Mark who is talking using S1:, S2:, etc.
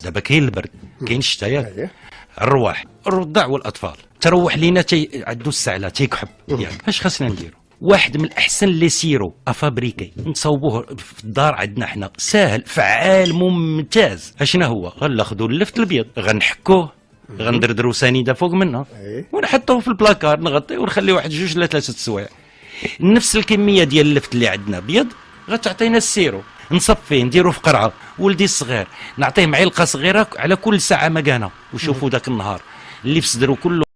S1: دابا كاين البرد كاين الشتاء ياك الرواح الرضع والاطفال تروح لينا عندو السعله تيكحب ياك اش خاصنا نديرو واحد من الاحسن لي سيرو افابريكي نصوبوه في الدار عندنا حنا ساهل فعال ممتاز اشنا هو غناخذوا اللفت الابيض غنحكوه غندردرو سنيده فوق منه ونحطوه في البلاكار نغطيه ونخليه واحد جوج لا ثلاثه سوايع نفس الكميه ديال اللفت اللي عندنا ابيض غتعطينا السيرو نصفيه نديرو في قرعه ولدي الصغير نعطيه معلقه صغيره على كل ساعه مكانه وشوفوا ذاك النهار اللي في صدرو كله